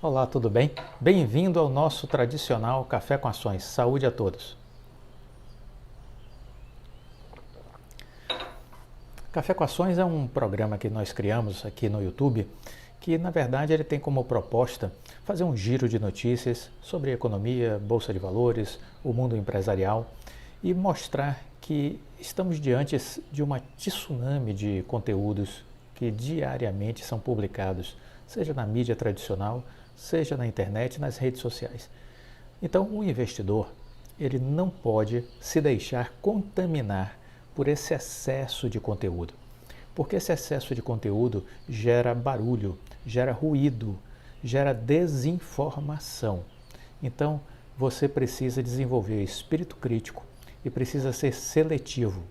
Olá, tudo bem? Bem-vindo ao nosso tradicional Café com Ações. Saúde a todos. Café com Ações é um programa que nós criamos aqui no YouTube, que na verdade ele tem como proposta fazer um giro de notícias sobre economia, bolsa de valores, o mundo empresarial e mostrar que estamos diante de uma tsunami de conteúdos que diariamente são publicados, seja na mídia tradicional, seja na internet, nas redes sociais. Então, o investidor, ele não pode se deixar contaminar por esse excesso de conteúdo, porque esse excesso de conteúdo gera barulho, gera ruído, gera desinformação. Então, você precisa desenvolver espírito crítico e precisa ser seletivo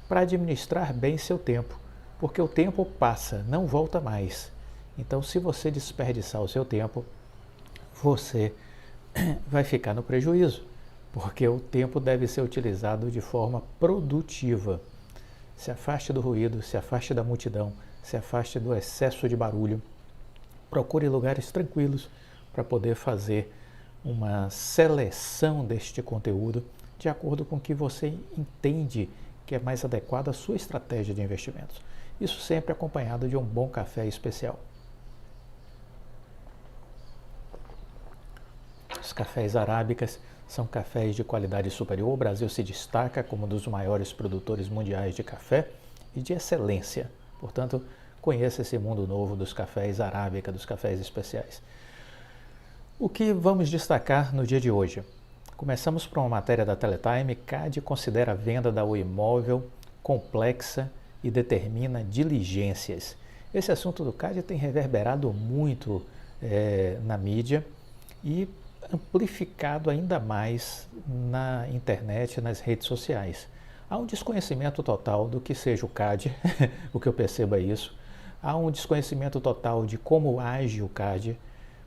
para administrar bem seu tempo, porque o tempo passa, não volta mais. Então, se você desperdiçar o seu tempo, você vai ficar no prejuízo, porque o tempo deve ser utilizado de forma produtiva. Se afaste do ruído, se afaste da multidão, se afaste do excesso de barulho. Procure lugares tranquilos para poder fazer uma seleção deste conteúdo de acordo com o que você entende que é mais adequado à sua estratégia de investimentos. Isso sempre acompanhado de um bom café especial. Os cafés arábicas são cafés de qualidade superior. O Brasil se destaca como um dos maiores produtores mundiais de café e de excelência. Portanto, conheça esse mundo novo dos cafés arábica, dos cafés especiais. O que vamos destacar no dia de hoje? Começamos por uma matéria da Teletime. CAD considera a venda da Oi Imóvel complexa e determina diligências. Esse assunto do CAD tem reverberado muito na mídia e amplificado ainda mais na internet, nas redes sociais. Há um desconhecimento total do que seja o CAD, o que eu percebo é isso. Há um desconhecimento total de como age o CAD,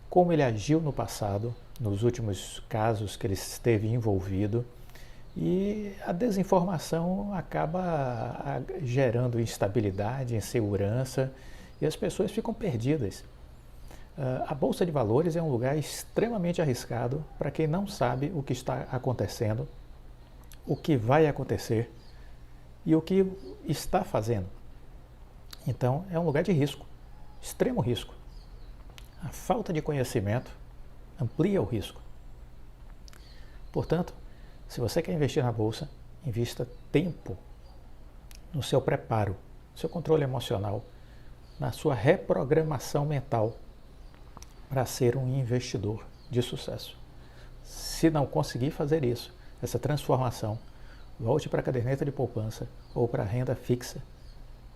como ele agiu no passado, nos últimos casos que ele esteve envolvido, e a desinformação acaba gerando instabilidade, insegurança, e as pessoas ficam perdidas. A Bolsa de Valores é um lugar extremamente arriscado para quem não sabe o que está acontecendo, o que vai acontecer e o que está fazendo. Então, é um lugar de risco, extremo risco. A falta de conhecimento amplia o risco. Portanto, se você quer investir na Bolsa, invista tempo no seu preparo, no seu controle emocional, na sua reprogramação mental, para ser um investidor de sucesso. Se não conseguir fazer isso, essa transformação, volte para a caderneta de poupança ou para a renda fixa.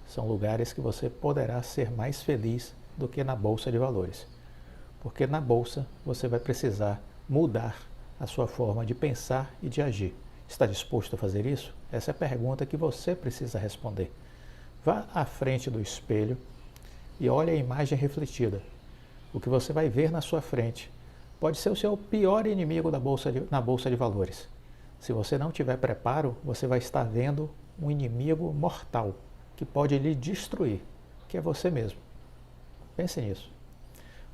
São lugares que você poderá ser mais feliz do que na Bolsa de Valores. Porque na Bolsa você vai precisar mudar a sua forma de pensar e de agir. Está disposto a fazer isso? Essa é a pergunta que você precisa responder. Vá à frente do espelho e olhe a imagem refletida. O que você vai ver na sua frente pode ser o seu pior inimigo na Bolsa de Valores. Se você não tiver preparo, você vai estar vendo um inimigo mortal que pode lhe destruir, que é você mesmo. Pense nisso.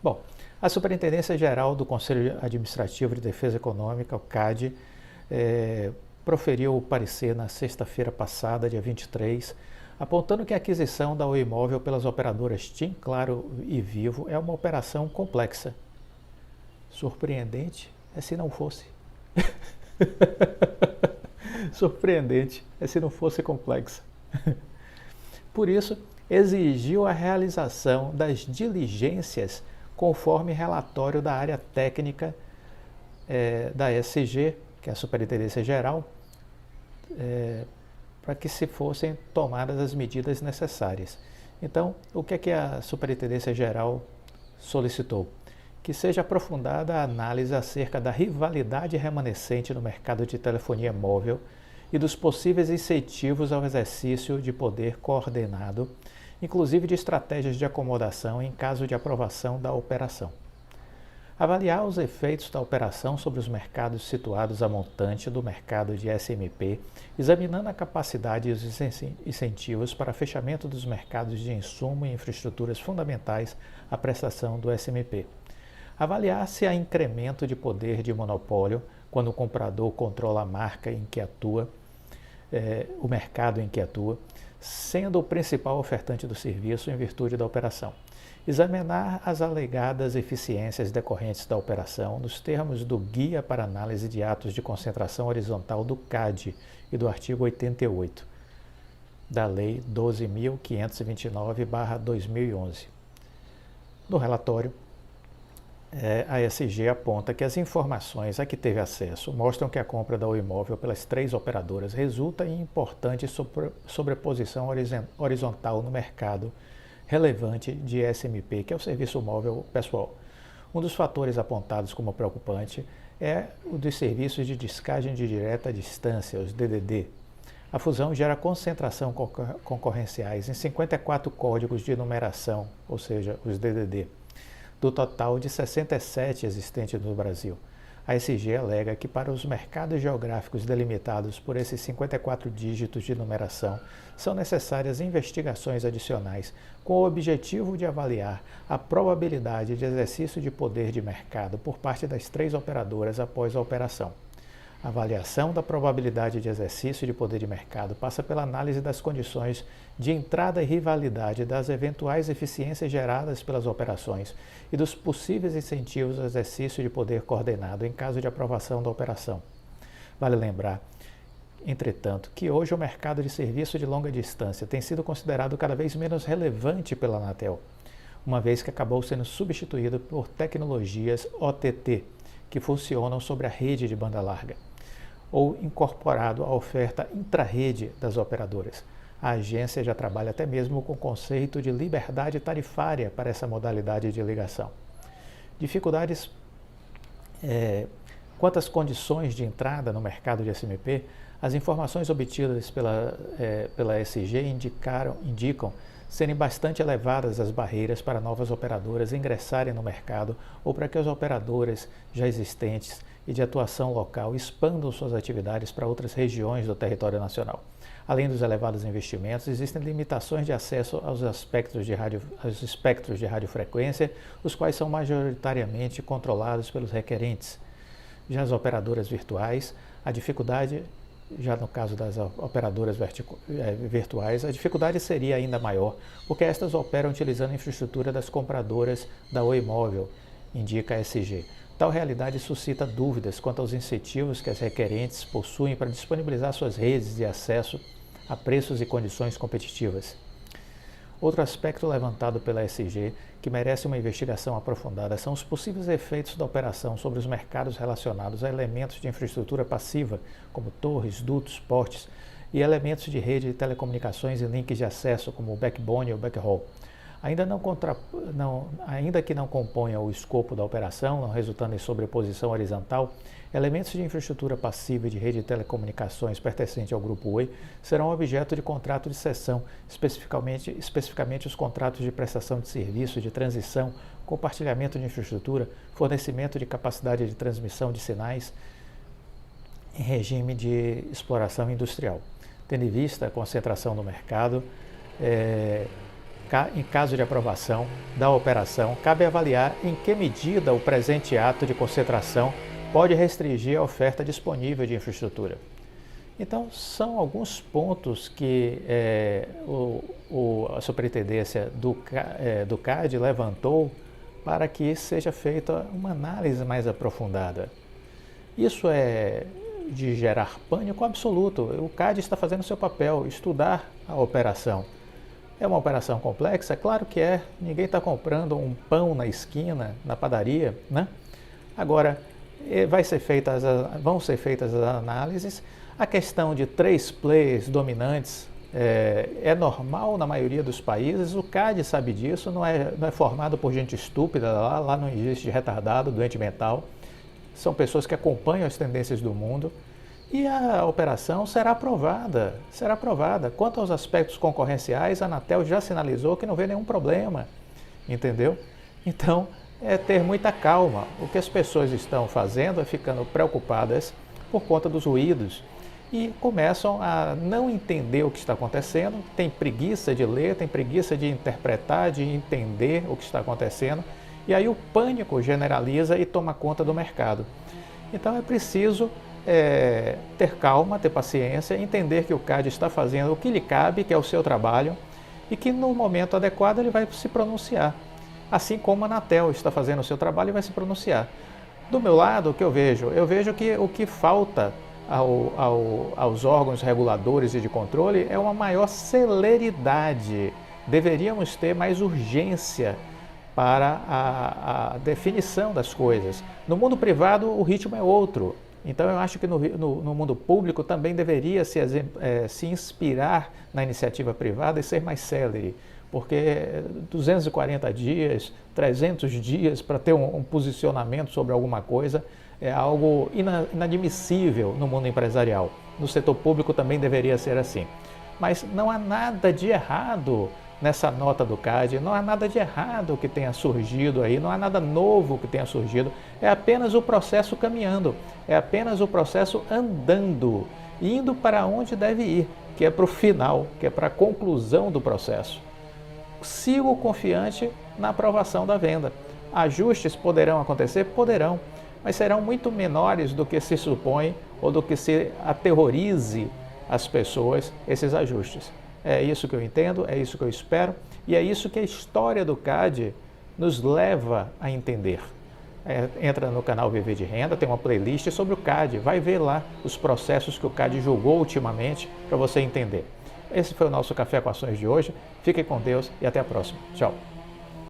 Bom, a Superintendência Geral do Conselho Administrativo de Defesa Econômica, o CAD, proferiu o parecer na sexta-feira passada, dia 23, apontando que a aquisição da Oi Imóvel pelas operadoras TIM, Claro e Vivo é uma operação complexa. Surpreendente é se não fosse. Surpreendente é se não fosse complexa. Por isso, exigiu a realização das diligências conforme relatório da área técnica da SG, que é a Superintendência Geral, para que se fossem tomadas as medidas necessárias. Então, o que é que a Superintendência Geral solicitou? Que seja aprofundada a análise acerca da rivalidade remanescente no mercado de telefonia móvel e dos possíveis incentivos ao exercício de poder coordenado, inclusive de estratégias de acomodação em caso de aprovação da operação. Avaliar os efeitos da operação sobre os mercados situados a montante do mercado de SMP, examinando a capacidade e os incentivos para fechamento dos mercados de insumo e infraestruturas fundamentais à prestação do SMP. Avaliar se há incremento de poder de monopólio quando o comprador controla a marca em que atua, o mercado em que atua, sendo o principal ofertante do serviço em virtude da operação. Examinar as alegadas eficiências decorrentes da operação nos termos do Guia para Análise de Atos de Concentração Horizontal do CAD e do artigo 88 da Lei 12.529/2011. No relatório, a ESG aponta que as informações a que teve acesso mostram que a compra da Oi Imóvel pelas 3 operadoras resulta em importante sobreposição horizontal no mercado relevante de SMP, que é o Serviço Móvel Pessoal. Um dos fatores apontados como preocupante é o dos serviços de descagem de direta distância, os DDD. A fusão gera concentração concorrenciais em 54 códigos de numeração, ou seja, os DDD, do total de 67 existentes no Brasil. A ESG alega que para os mercados geográficos delimitados por esses 54 dígitos de numeração, são necessárias investigações adicionais com o objetivo de avaliar a probabilidade de exercício de poder de mercado por parte das 3 operadoras após a operação. A avaliação da probabilidade de exercício de poder de mercado passa pela análise das condições de entrada e rivalidade das eventuais eficiências geradas pelas operações e dos possíveis incentivos ao exercício de poder coordenado em caso de aprovação da operação. Vale lembrar, entretanto, que hoje o mercado de serviço de longa distância tem sido considerado cada vez menos relevante pela Anatel, uma vez que acabou sendo substituído por tecnologias OTT, que funcionam sobre a rede de banda larga, ou incorporado à oferta intra-rede das operadoras. A agência já trabalha até mesmo com o conceito de liberdade tarifária para essa modalidade de ligação. Dificuldades quanto às condições de entrada no mercado de SMP, as informações obtidas pela ESG indicam serem bastante elevadas as barreiras para novas operadoras ingressarem no mercado ou para que as operadoras já existentes e de atuação local expandam suas atividades para outras regiões do território nacional. Além dos elevados investimentos, existem limitações de acesso aos espectros de radiofrequência, os quais são majoritariamente controlados pelos requerentes. Já as operadoras virtuais, a dificuldade, já no caso das operadoras virtuais, a dificuldade seria ainda maior, porque estas operam utilizando a infraestrutura das compradoras da Oi Imóvel, indica a ESG. Tal realidade suscita dúvidas quanto aos incentivos que as requerentes possuem para disponibilizar suas redes de acesso a preços e condições competitivas. Outro aspecto levantado pela ESG, que merece uma investigação aprofundada, são os possíveis efeitos da operação sobre os mercados relacionados a elementos de infraestrutura passiva, como torres, dutos, portes, e elementos de rede de telecomunicações e links de acesso, como o backbone ou backhaul. Ainda que não componha o escopo da operação, não resultando em sobreposição horizontal, elementos de infraestrutura passiva e de rede de telecomunicações pertencente ao Grupo Oi serão objeto de contrato de cessão, especificamente os contratos de prestação de serviço, de transição, compartilhamento de infraestrutura, fornecimento de capacidade de transmissão de sinais em regime de exploração industrial. Tendo em vista a concentração no mercado, em caso de aprovação da operação, cabe avaliar em que medida o presente ato de concentração pode restringir a oferta disponível de infraestrutura. Então, são alguns pontos que a Superintendência do CAD levantou para que seja feita uma análise mais aprofundada. Isso é de gerar pânico absoluto. O CAD está fazendo seu papel, estudar a operação. É uma operação complexa? Claro que é. Ninguém está comprando um pão na esquina, na padaria, né? Agora, vão ser feitas as análises. A questão de 3 players dominantes é normal na maioria dos países. O CAD sabe disso, não é formado por gente estúpida lá não existe retardado, doente mental. São pessoas que acompanham as tendências do mundo. E a operação será aprovada. Quanto aos aspectos concorrenciais, a Anatel já sinalizou que não vê nenhum problema, entendeu? Então, é ter muita calma. O que as pessoas estão fazendo é ficando preocupadas por conta dos ruídos e começam a não entender o que está acontecendo, tem preguiça de ler, tem preguiça de interpretar, de entender o que está acontecendo E aí o pânico generaliza e toma conta do mercado. Então é preciso ter calma, ter paciência, entender que o CAD está fazendo o que lhe cabe, que é o seu trabalho, e que no momento adequado ele vai se pronunciar. Assim como a Anatel está fazendo o seu trabalho e vai se pronunciar. Do meu lado, o que eu vejo? Eu vejo que o que falta aos órgãos reguladores e de controle é uma maior celeridade. Deveríamos ter mais urgência para a definição das coisas. No mundo privado, o ritmo é outro. Então, eu acho que no mundo público também deveria se inspirar na iniciativa privada e ser mais célere, porque 240 dias, 300 dias para ter um posicionamento sobre alguma coisa é algo inadmissível no mundo empresarial. No setor público também deveria ser assim. Mas não há nada de errado nessa nota do CAD, não há nada de errado que tenha surgido aí, não há nada novo que tenha surgido, é apenas o processo caminhando, é apenas o processo andando, indo para onde deve ir, que é para o final, que é para a conclusão do processo. Sigo confiante na aprovação da venda. Ajustes poderão acontecer? Poderão, mas serão muito menores do que se supõe ou do que se aterrorize as pessoas esses ajustes. É isso que eu entendo, é isso que eu espero e é isso que a história do CAD nos leva a entender. Entra no canal Viver de Renda, tem uma playlist sobre o CAD, vai ver lá os processos que o CAD julgou ultimamente para você entender. Esse foi o nosso Café com Ações de hoje. Fique com Deus e até a próxima. Tchau.